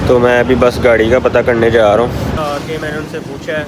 तो मैं अभी बस गाड़ी का पता करने जा रहा हूँ। आके मैंने उनसे पूछा है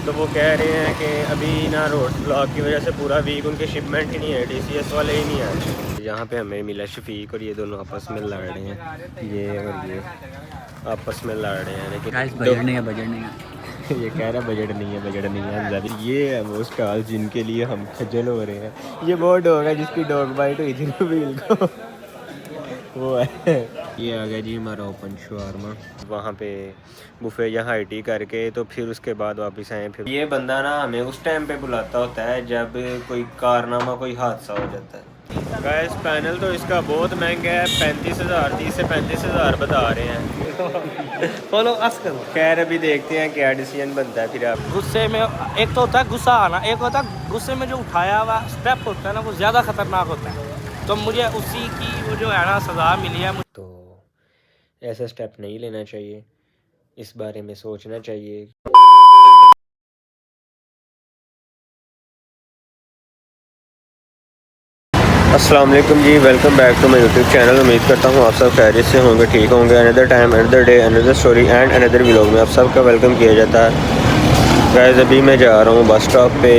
तो वो कह रहे हैं कि अभी ना रोड ब्लॉक की वजह से पूरा वीक उनके शिपमेंट ही नहीं है, TCS वाले ही नहीं आए। यहाँ पे हमें मिला शफीक और ये दोनों आपस में लड़ रहे हैं, ये और ये आपस में लड़ रहे हैं, लेकिन बजट नहीं है ये कह रहा है बजट नहीं है। ये है वो स्टॉल जिनके लिए हम खज्जल हो रहे हैं। ये वो डॉग है जिसकी डॉग बाइट हुई थी नबील को, वो है। ये आ गया जी हमारा ओपन शवारमा। वहाँ पे बुफे या हाई टी करके तो फिर उसके बाद वापस आए। फिर ये बंदा ना हमें उस टाइम पे बुलाता होता है जब कोई कारनामा, कोई हादसा हो जाता है। गाइस पैनल तो इसका बहुत महंगा है, 35,000, 30 से 35,000 बता रहे हैं। फॉलो अस करो। खैर अभी देखते हैं क्या डिसीजन बनता है। फिर आप गुस्से में एक तो होता है गुस्सा आना, एक होता है गुस्से में जो उठाया हुआ स्टेप होता है ना, वो ज़्यादा खतरनाक होता है। तो मुझे उसी की वो जो है ना सज़ा मिली है। तो ऐसा स्टेप नहीं लेना चाहिए, इस बारे में सोचना चाहिए। अस्सलाम वालेकुम जी, welcome back to my YouTube channel. उम्मीद करता हूँ आप सब खैरियत से होंगे, ठीक होंगे। Another time, another day, another story and another vlog में आप सबका वेलकम किया जाता है। गाइस अभी मैं जा रहा हूँ बस स्टॉप पे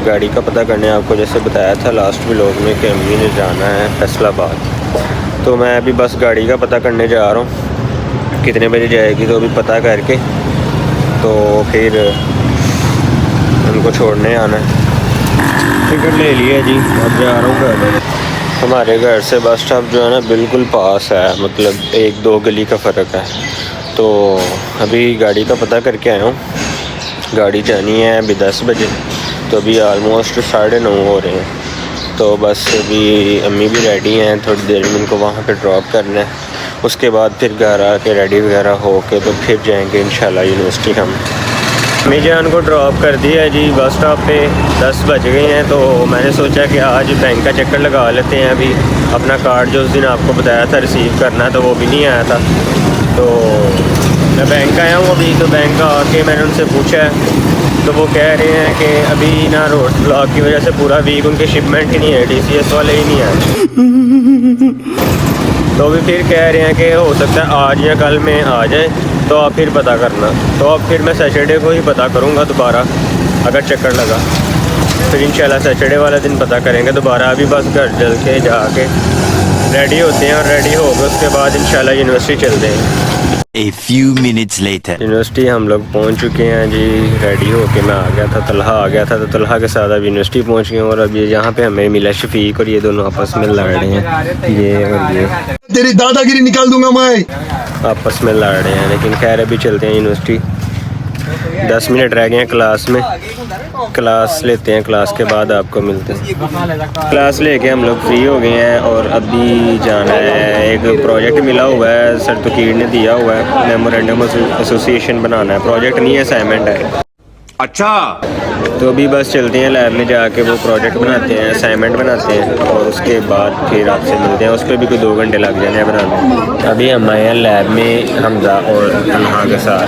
गाड़ी का पता करने। आपको जैसे बताया था लास्ट व्लॉग में कि अम्मी ने जाना है फैसलाबाद, तो मैं अभी बस गाड़ी का पता करने जा रहा हूँ कितने बजे जाएगी। तो अभी पता करके तो फिर उनको छोड़ने आना है। टिकट ले लिया जी, अब जा रहा हूँ घर। हमारे घर से बस स्टॉप जो है ना बिल्कुल पास है, मतलब 1-2 गली का फ़र्क है। तो अभी गाड़ी का पता करके आया हूँ। गाड़ी जानी है अभी 10 बजे, तो अभी ऑलमोस्ट 9:30 हो रहे हैं। तो बस अभी अम्मी भी रेडी हैं, थोड़ी देर में उनको वहाँ पे ड्रॉप करना है। उसके बाद फिर घर आके रेडी वगैरह हो के तो फिर जाएंगे इंशाल्लाह यूनिवर्सिटी। हम अम्मी जान को ड्रॉप कर दिया है जी बस स्टॉप पे, 10 बज गए हैं। तो मैंने सोचा कि आज बैंक का चक्कर लगा लेते हैं। अभी अपना कार्ड जो उस दिन आपको बताया था रिसीव करना, तो वो भी नहीं आया था। तो मैं बैंक आया हूँ अभी। तो बैंक आके मैंने उनसे पूछा है तो वो कह रहे हैं कि अभी ना रोड ब्लॉक की वजह से पूरा वीक उनके शिपमेंट ही नहीं है, TCS वाले ही नहीं आए। तो अभी फिर कह रहे हैं कि हो सकता है आज या कल में आ जाए, तो आप फिर पता करना। तो अब फिर मैं सैटरडे को ही पता करूँगा दोबारा, अगर चक्कर लगा फिर इंशाल्लाह सैटरडे वाला दिन पता करेंगे दोबारा। अभी बस घर चल के जाके रेडी होते हैं और रेडी हो गए उसके बाद इंशाल्लाह यूनिवर्सिटी चलते हैं। A few minutes later. University हम लोग पहुंच चुके हैं जी। रेडी होके मैं आ गया था, तलहा आ गया था, तो तलहा के साथ अब यूनिवर्सिटी पहुंच गए। और अब ये यहाँ पे हमें मिला शफीक और ये दोनों आपस में लड़ रहे हैं, ये और ये। तेरी दादागिरी निकाल दूंगा मैं। आपस में लड़ रहे हैं, लेकिन खैर अभी चलते हैं यूनिवर्सिटी। 10 मिनट रह गए हैं क्लास में, क्लास लेते हैं, क्लास के बाद आपको मिलते हैं। क्लास लेके हम लोग फ्री हो गए हैं और अभी जाना है। एक प्रोजेक्ट मिला हुआ है, सर तकीर ने दिया हुआ है, मेमोरेंडम एसोसिएशन बनाना है। प्रोजेक्ट नहीं है, असाइनमेंट है। अच्छा, तो अभी बस चलते हैं लैब में जाके वो प्रोजेक्ट बनाते हैं, असाइनमेंट बनाते हैं और उसके बाद फिर आपसे मिलते हैं। उस पर भी कोई 2 घंटे लग जाने हैं बनाने। अभी हम आए हैं लैब में हमजा और तनहा के साथ।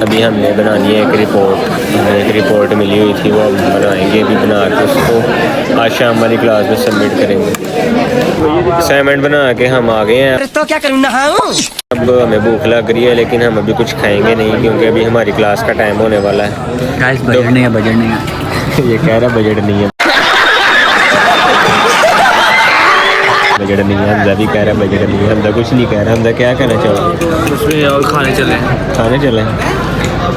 अभी हमने बनानी है एक रिपोर्ट, हमें एक रिपोर्ट मिली हुई थी, वो हम बनाएंगे। अभी बना के उसको आज शाम वाली क्लास में सबमिट करेंगे। असाइनमेंट बना के हम आ गए हैं। तो क्या करूँ, नहाऊं? अब हमें भूख लग रही है, लेकिन हम अभी कुछ खाएंगे नहीं क्योंकि अभी हमारी क्लास का टाइम होने वाला है। गाइस बजट नहीं है। ये कह रहा बजट नहीं है, बजट नहीं है। हमजा भी कह रहा बजट नहीं है। हमजा कुछ नहीं कह रहा। हमजा क्या कहना चाहोगे? उसमें और खाने चले। खाने चले।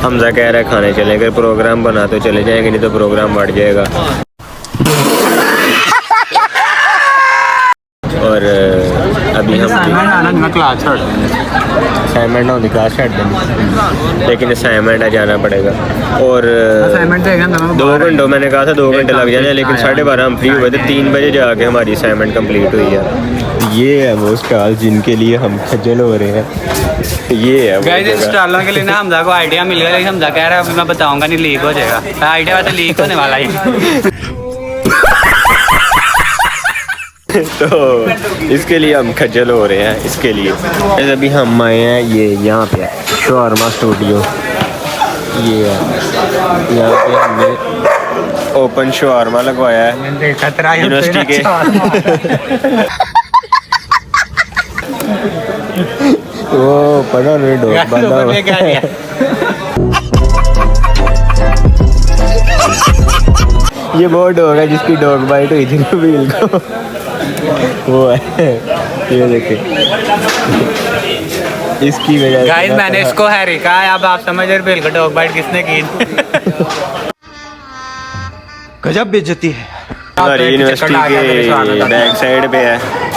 हमजा कह रहा है खाने चले। अगर प्रोग्राम बना तो चले जाएंगे, नहीं तो प्रोग्राम बढ़ जाएगा। और अभी हम असाइनमेंट ना क्लास छड़ देंगे, लेकिन असाइनमेंट है जाना पड़ेगा। और 2 घंटों, मैंने कहा था 2 घंटे लग जाने, लेकिन 12:30 हम फ्री हुए थे। 3 बजे जाके हमारी असाइनमेंट कंप्लीट हुई है। ये है वो स्टॉल जिनके लिए हम खज्जल हो रहे हैं। ये है गाइस इन स्टॉलों के लिए ना हमजा को आइडिया मिल गया, लेकिन हमजा कह रहा है अभी मैं बताऊंगा नहीं, लीक हो जाएगा। आइडिया तो लीक होने वाला ही। तो इसके लिए हम खज्जल हो रहे हैं। इसके लिए अभी हम आए हैं ये यहाँ पे शवारमा स्टूडियो। ये है, यहाँ पे हमने ओपन शवारमा लगवाया है यूनिवर्सिटी के। वो पता नहीं डॉग बांधा हुआ है। ये वो डॉग है जिसकी डॉग बाइट हुई थी व्हील को, वो है ये देखे इसकी वजह से। गाइस मैंने इसको हैरी कहा है, अब आप समझ रहे बिल का डॉग बाइट किसने की। गजब बेइज्जती है। हमारी यूनिवर्सिटी के बैक साइड पे है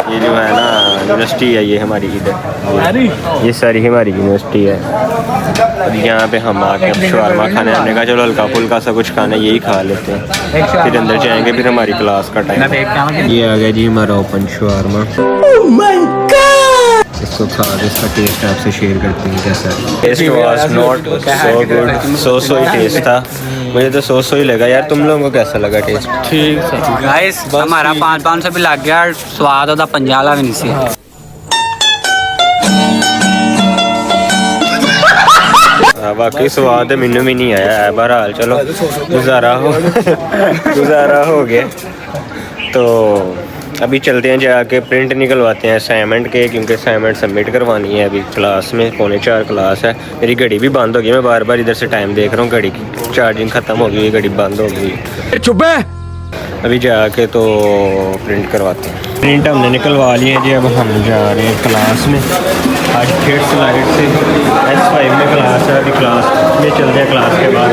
ये जो है ना यूनिवर्सिटी है, ये हमारी इधर ये सारी हमारी यूनिवर्सिटी है। और यहाँ पे हम आके अब शवारमा खाने, हमने कहा चलो हल्का फुल्का सा कुछ खाना यही खा लेते हैं, फिर अंदर जाएंगे, फिर हमारी क्लास का टाइम। ये आ गया जी हमारा ओपन शवारमा। इसको खा के इसका टेस्ट आपसे शेयर करते हैं कैसा है। Test was not so good, so ही टेस्ट था, मुझे तो सो ही लगा यार। तुम लोगों को कैसा लगा टेस्ट? ठीक है गाइस, हमारा 500 भी लग गया, स्वाद होता पंजाला भी नहीं सी। वाकई स्वाद मैनू भी नहीं आया है, बहरहाल चलो गुजारा हो गया। तो अभी चलते हैं, जाके प्रिंट निकलवाते हैं असाइनमेंट के, क्योंकि असाइनमेंट सबमिट करवानी है। अभी क्लास में 3:45 क्लास है, मेरी घड़ी भी बंद हो गई, मैं बार बार इधर से टाइम देख रहा हूँ, घड़ी की चार्जिंग ख़त्म हो गई, घड़ी बंद हो गई। चुप है। अभी जाके तो प्रिंट करवाते हैं। प्रिंट हमने निकलवा लिए जी, अब हम जा रहे हैं क्लास में। आज 3rd स्लाइड से S5 में क्लास है, अभी क्लास में चलते हैं, क्लास के बाद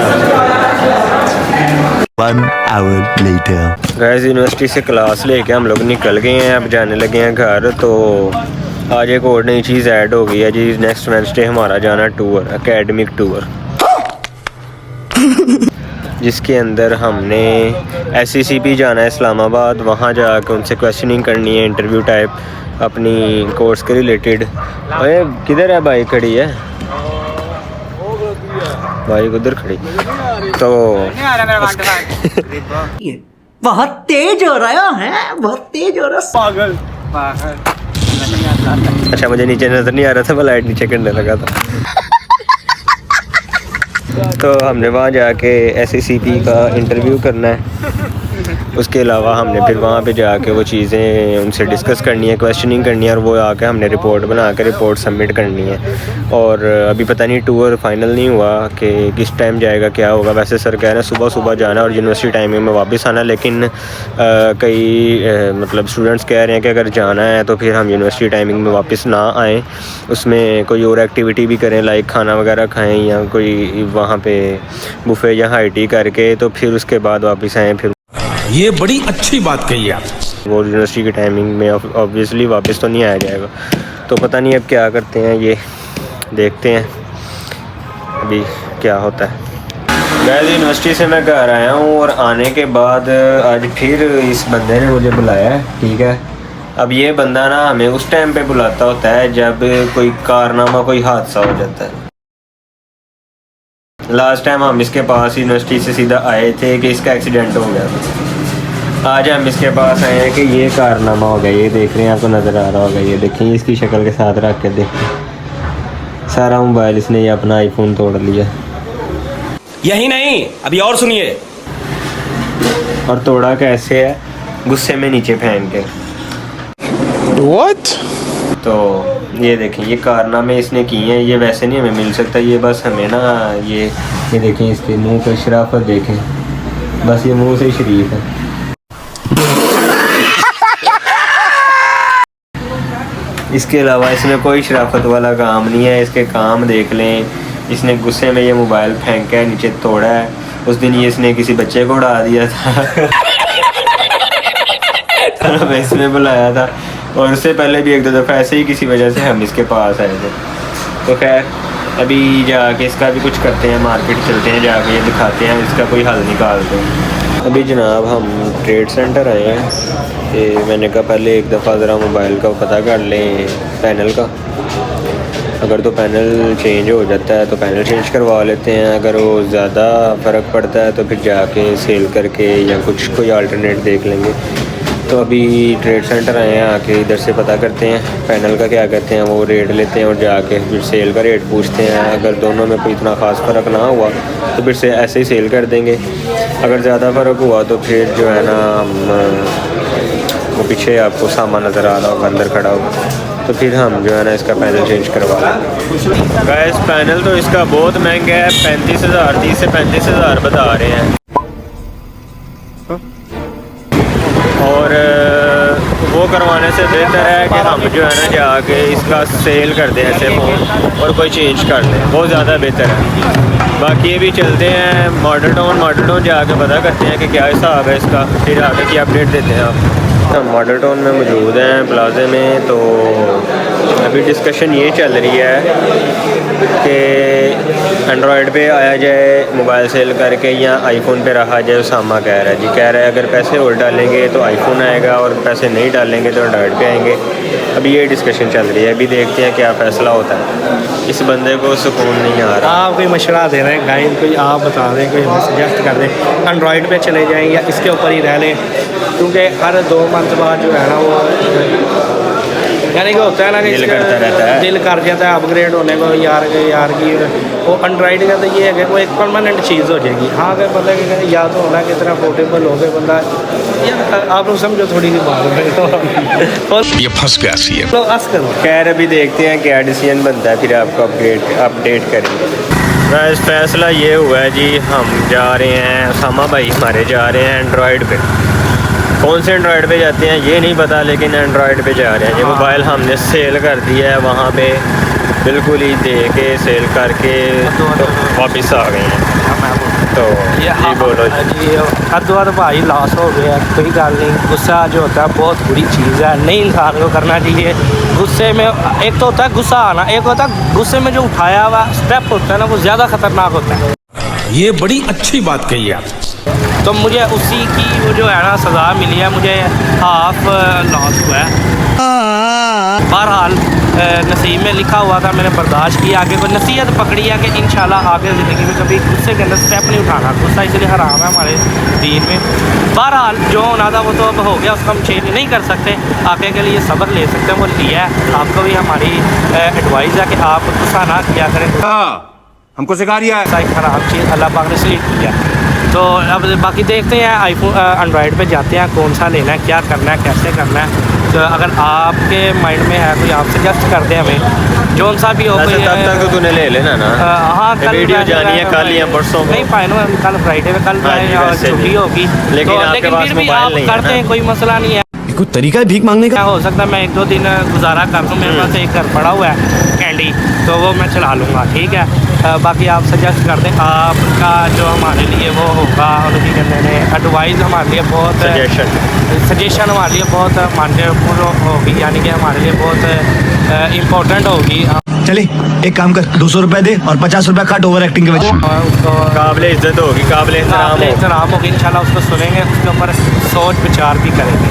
1 hour later. गैस यूनिवर्सिटी से क्लास लेके हम लोग निकल गए हैं, अब जाने लगे हैं घर। तो आज एक और नई चीज़ ऐड हो गई है जी, नेक्स्ट वेडनेसडे हमारा जाना टूर, एकेडमिक टूर, जिसके अंदर हमने SCCP जाना है इस्लामाबाद, वहाँ जाकर उनसे क्वेश्चनिंग करनी है, इंटरव्यू टाइप अपनी कोर्स के रिलेटेड। अरे किधर है बाइक खड़ी है, बाइक उधर खड़ी। तो बहुत तेज हो रहा है, बहुत तेज हो रहा है। अच्छा मुझे नीचे नज़र नहीं आ रहा था, मैं लाइट नीचे करने लगा था। तो हमने वहाँ जाके SCCP का इंटरव्यू करना है, उसके अलावा हमने फिर वहाँ पे जाके वो चीज़ें उनसे डिस्कस करनी है, क्वेश्चनिंग करनी है, और वो आके हमने रिपोर्ट बना के रिपोर्ट सबमिट करनी है। और अभी पता नहीं टूर फाइनल नहीं हुआ कि किस टाइम जाएगा, क्या होगा। वैसे सर कह रहे हैं सुबह जाना और यूनिवर्सिटी टाइमिंग में वापस आना, लेकिन कई मतलब स्टूडेंट्स कह रहे हैं कि अगर जाना है तो फिर हम यूनिवर्सिटी टाइमिंग में वापस ना आएँ, उसमें कोई और एक्टिविटी भी करें, लाइक खाना वगैरह खाएँ या कोई वहाँ पे बुफे या हाई टी करके, तो फिर उसके बाद वापस आएँ। फिर ये बड़ी अच्छी बात कही आप। वो यूनिवर्सिटी की टाइमिंग में ऑब्वियसली वापस तो नहीं आया जाएगा, तो पता नहीं अब क्या करते हैं, ये देखते हैं अभी क्या होता है। मैं यूनिवर्सिटी से मैं घर आया हूँ, और आने के बाद आज फिर इस बंदे ने मुझे बुलाया है, ठीक है। अब ये बंदा ना हमें उस टाइम पे बुलाता होता है जब कोई कारनामा, कोई हादसा हो जाता है। लास्ट टाइम हम इसके पास यूनिवर्सिटी से सीधा आए थे कि इसका एक्सीडेंट हो गया था, आज हम इसके पास आए हैं कि ये कारनामा हो गया। ये देख रहे हैं, आपको नज़र आ रहा होगा, ये देखें इसकी शक्ल के साथ रख के देखें, सारा मोबाइल इसने ये अपना आईफोन तोड़ लिया। यही नहीं, अभी और सुनिए। और तोड़ा कैसे है, गुस्से में नीचे फेंक के। What? तो ये देखें, ये कारनामे इसने किए हैं, ये वैसे नहीं हमें मिल सकता, ये बस हमें ना ये देखें इसके मुंह पर शराफत देखें, बस ये मुंह से शरीफ है। इसके अलावा इसमें कोई शराफत वाला काम नहीं है। इसके काम देख लें, इसने गुस्से में ये मोबाइल फेंका है, नीचे तोड़ा है। उस दिन ये इसने किसी बच्चे को उड़ा दिया था मैं इसमें बुलाया था, और उससे पहले भी 1-2 दफ़ा ऐसे ही किसी वजह से हम इसके पास आए थे। तो खैर अभी जाके इसका भी कुछ करते हैं, मार्केट चलते हैं, जाके ये दिखाते हैं, इसका कोई हल निकालते हैं। अभी जनाब हम ट्रेड सेंटर आए हैं कि मैंने कहा पहले एक दफ़ा ज़रा मोबाइल का पता कर लें पैनल का, अगर तो पैनल चेंज हो जाता है तो पैनल चेंज करवा लेते हैं, अगर वो ज़्यादा फ़र्क पड़ता है तो फिर जाके सेल करके या कुछ कोई अल्टरनेट देख लेंगे। तो अभी ट्रेड सेंटर आए हैं, आके इधर से पता करते हैं पैनल का क्या कहते हैं, वो रेट लेते हैं और जाके फिर सेल का रेट पूछते हैं। अगर दोनों में कोई इतना ख़ास फ़र्क ना हुआ तो फिर से ऐसे ही सेल कर देंगे, अगर ज़्यादा फ़र्क हुआ तो फिर जो है ना हम वो पीछे आपको सामान नज़र आ रहा होगा, अंदर खड़ा होगा, तो फिर हम जो है ना इसका पैनल चेंज करवा लेंगे। गाइस पैनल तो इसका बहुत महंगा है, 35,000, 30 से 35,000 बता रहे हैं। और वो करवाने से बेहतर है कि हम जो है ना जाके इसका सेल कर दें ऐसे फ़ोन और कोई चेंज कर दें, बहुत ज़्यादा बेहतर है। बाकी ये भी चलते हैं मॉडल टाउन जाके पता करते हैं कि क्या हिसाब है इसका, फिर आगे की अपडेट देते हैं आप। हम मॉडल टाउन में मौजूद हैं प्लाजे में। तो अभी डिस्कशन ये चल रही है कि एंड्रॉयड पे आया जाए मोबाइल सेल करके या आईफोन पे रहा जाए। उसामा कह रहा है जी, कह रहा है अगर पैसे और डालेंगे तो आईफोन आएगा और पैसे नहीं डालेंगे तो एंड्रॉयड पे आएंगे। अभी ये डिस्कशन चल रही है, अभी देखते हैं क्या फ़ैसला होता है। इस बंदे को सुकून नहीं आ रहा। आप कोई मशवरा दे रहे हैं गाइड, कोई आप बता दें, कोई हमें सजेस्ट कर दें एंड्रॉयड पे चले जाएँ या इसके ऊपर ही रह लें, क्योंकि हर 2 मंथ बाद जो है ना वो यानी कि होता है ना कि दिल करता रहता है, दिल कर जाता है अपग्रेड होने को, यार की वो एंड्रॉयड का तो ये है कि वो एक परमानेंट चीज़ हो जाएगी। हाँ अगर बंदा कि या तो होना कितना पोर्टेबल हो गया बंदा, यार आप लोग समझो थोड़ी सी बात ये फंस गया सी है। तो अस करो। खैर अभी देखते हैं क्या डिसीजन बनता है, फिर आपको अपडेट करेंगे। बस फैसला ये हुआ है जी, हम जा रहे हैं, उसामा भाई हमारे जा रहे हैं एंड्रॉयड पे। कौन से एंड्रॉयड पे जाते हैं ये नहीं पता, लेकिन एंड्रॉयड पे जा रहे हैं। ये मोबाइल हमने सेल कर दिया है वहाँ पे, बिल्कुल ही दे के सेल करके तो वापस आ गए हैं। तो जी बोलो जी। अद्वार भाई लॉस हो गया, कोई गल नहीं। गुस्सा जो होता है बहुत बुरी चीज़ है, नहीं इंसान को करना चाहिए। गुस्से में एक तो होता है गुस्सा आना, एक होता है गुस्से में जो उठाया हुआ स्टेप होता है ना वो ज़्यादा ख़तरनाक होता है। ये बड़ी अच्छी बात कही आप। तो मुझे उसी की वो जो है ना सज़ा मिली है, मुझे हाफ लॉस हुआ है। बहरहाल नसीब में लिखा हुआ था, मैंने बर्दाश्त किया। आगे कोई नसीहत पकड़ी है कि इंशाल्लाह आगे ज़िंदगी में कभी गुस्से के अंदर स्टेप नहीं उठाना। गुस्सा इसलिए हराम है हमारे दीन में। बहरहाल जो होना था वो तो अब हो गया, उसको हम चेंज नहीं कर सकते। आगे के लिए सब्र ले सकते हैं, वो लिया है। आपको भी हमारी एडवाइस है कि आप गुस्सा ना किया करें। हमको सिखा रिया है। एक ख़राब चीज़ अल्लाह पाक ने इसलिए किया। तो अब बाकी देखते हैं आईफोन एंड्रॉयड पे जाते हैं, कौन सा लेना है, क्या करना है, कैसे करना है। तो अगर आपके माइंड में है कोई, आप सजेस्ट कर दें हमें, जौन सा भी हो। तब तक तो तूने ले लेना ना। हाँ कल वीडियो जानी है कल या परसों। नहीं फाइनल कल फ्राइडे में, कल छुट्टी होगी, लेकिन फिर भी आप करते हैं, कोई मसला नहीं है। कोई तरीका है भीख मांगने का? हो सकता है मैं 1-2 दिन गुजारा कर दूँ। मेरे पास एक घर पड़ा हुआ है कैंडी, तो वो मैं चला लूँगा, ठीक है। बाकी आप सजेस्ट कर दें, आपका जो हमारे लिए वो होगा, उनकी कहते हैं एडवाइस हमारे लिए बहुत सजेशन हमारे लिए बहुत मान्यपूर्ण होगी, यानी कि हमारे लिए बहुत इम्पोर्टेंट होगी। चले एक काम कर, 200 रुपए दे और 50 रुपए काट ओवर एक्टिंग के वजह। उसको काबिल इज्जत होगी, काबिल एहतराम होगी इंशाल्लाह। उसको सुनेंगे, उसके ऊपर सोच विचार भी करेंगे।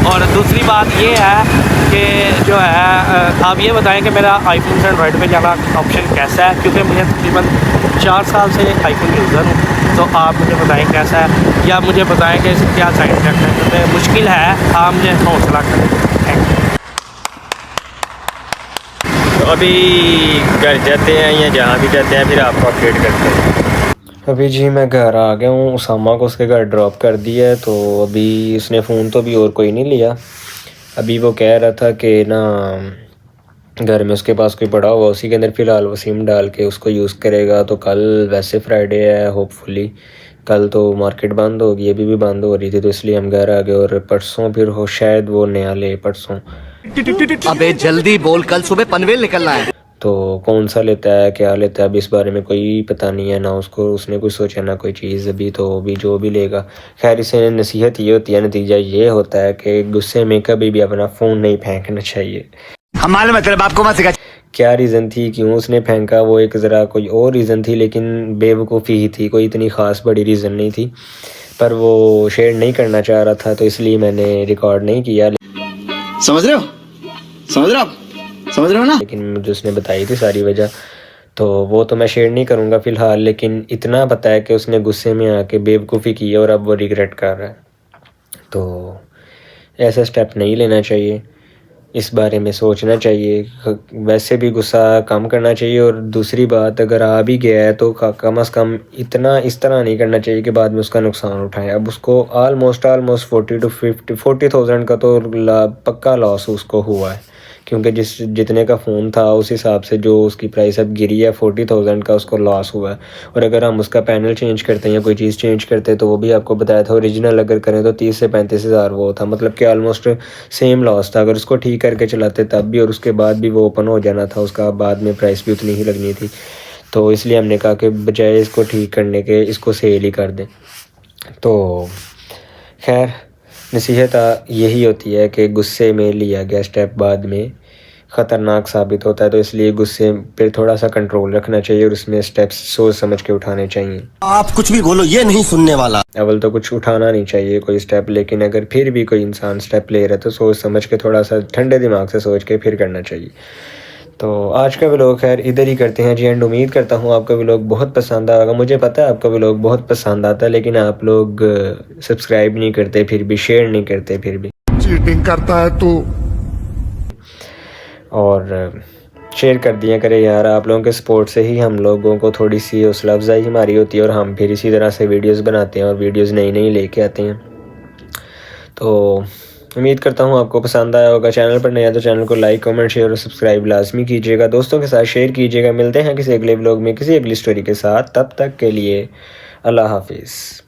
और दूसरी बात ये है कि जो है आप ये बताएं कि मेरा आईफोन से एंड्रॉयड पे जाना ऑप्शन कैसा है, क्योंकि मुझे तकरीबन 4 साल से आईफोन यूज़र हूँ। तो आप मुझे बताएं कैसा है, या मुझे बताएं कि इससे क्या साइड इफेक्ट है, क्योंकि मुश्किल है। आप मुझे हौसला करें। Thank you. तो अभी घर जाते हैं या जहाँ भी जाते हैं फिर आपको अपडेट करते हैं। अभी जी मैं घर आ गया हूँ, उसामा को उसके घर ड्रॉप कर दिया है। तो अभी उसने फ़ोन तो भी और कोई नहीं लिया। अभी वो कह रहा था कि ना घर में उसके पास कोई पड़ा हुआ, उसी के अंदर फ़िलहाल वो सिम डाल के उसको यूज़ करेगा। तो कल वैसे फ्राइडे है, होपफुली कल तो मार्केट बंद होगी, अभी भी बंद हो रही थी, तो इसलिए हम घर आ गए। और परसों फिर हो शायद वो नया ले, परसों। अबे जल्दी बोल, कल सुबह पनवेल निकलना है। तो कौन सा लेता है, क्या लेता है, अभी इस बारे में कोई पता नहीं है ना उसको, उसने कुछ सोचा ना कोई चीज़ अभी। तो अभी जो भी लेगा, खैर इसे नसीहत ये होती है, नतीजा ये होता है कि गुस्से में कभी भी अपना फ़ोन नहीं फेंकना चाहिए। हम मालूम है तेरे बाप को मत सिखा। क्या रीज़न थी, क्यों उसने फेंका, वो एक ज़रा कोई और रीज़न थी, लेकिन बेवकूफ़ी ही थी, कोई इतनी ख़ास बड़ी रीज़न नहीं थी। पर वो शेयर नहीं करना चाह रहा था, तो इसलिए मैंने रिकॉर्ड नहीं किया। समझ रहे हो, समझ रहे हो, समझ रहे हो ना। लेकिन मुझे उसने बताई थी सारी वजह, तो वो तो मैं शेयर नहीं करूँगा फ़िलहाल। लेकिन इतना पता है कि उसने गुस्से में आके बेवकूफ़ी की है और अब वो रिग्रेट कर रहा है। तो ऐसा स्टेप नहीं लेना चाहिए, इस बारे में सोचना चाहिए। वैसे भी गुस्सा कम करना चाहिए। और दूसरी बात, अगर आ भी गया है तो कम अज़ कम इतना इस तरह नहीं करना चाहिए कि बाद में उसका नुकसान उठाएं। अब उसको ऑलमोस्ट 40,000 का तो पक्का लॉस उसको हुआ है, क्योंकि जितने का फ़ोन था उस हिसाब से जो उसकी प्राइस अब गिरी है 40,000 का उसको लॉस हुआ है। और अगर हम उसका पैनल चेंज करते हैं या कोई चीज़ चेंज करते हैं तो वो भी आपको बताया था, ओरिजिनल अगर करें तो 30 से 35 हज़ार वो था, मतलब कि ऑलमोस्ट सेम लॉस था। अगर उसको ठीक करके चलाते तब भी और उसके बाद भी वो ओपन हो जाना था, उसका बाद में प्राइस भी उतनी ही लगनी थी। तो इसलिए हमने कहा कि बजाय इसको ठीक करने के इसको सेल ही कर दें। तो खैर नसीहत यही होती है कि गुस्से में लिया गया स्टेप बाद में ख़तरनाक साबित होता है, तो इसलिए गुस्से पे थोड़ा सा कंट्रोल रखना चाहिए और उसमें स्टेप्स सोच समझ के उठाने चाहिए। आप कुछ भी बोलो ये नहीं सुनने वाला। अव्वल तो कुछ उठाना नहीं चाहिए कोई स्टेप, लेकिन अगर फिर भी कोई इंसान स्टेप ले रहा है तो सोच समझ के थोड़ा सा ठंडे दिमाग से सोच के फिर करना चाहिए। तो आज का व्लॉग खैर इधर ही करते हैं जी एंड। उम्मीद करता हूँ आपका व्लॉग बहुत पसंद आएगा। मुझे पता है आपका व्लॉग बहुत पसंद आता है, लेकिन आप लोग सब्सक्राइब नहीं करते, फिर भी शेयर नहीं करते, फिर भी चीटिंग करता है तू। और शेयर कर दिया करें यार, आप लोगों के सपोर्ट से ही हम लोगों को थोड़ी सी हौसला अफजाई हमारी होती है और हम फिर इसी तरह से वीडियोस बनाते हैं और वीडियोस नई नई लेके आते हैं। तो उम्मीद करता हूँ आपको पसंद आया होगा। चैनल पर नया तो चैनल को लाइक कमेंट शेयर और सब्सक्राइब लाजमी कीजिएगा, दोस्तों के साथ शेयर कीजिएगा। मिलते हैं किसी अगले व्लॉग में किसी अगली स्टोरी के साथ, तब तक के लिए अल्लाह हाफिज़।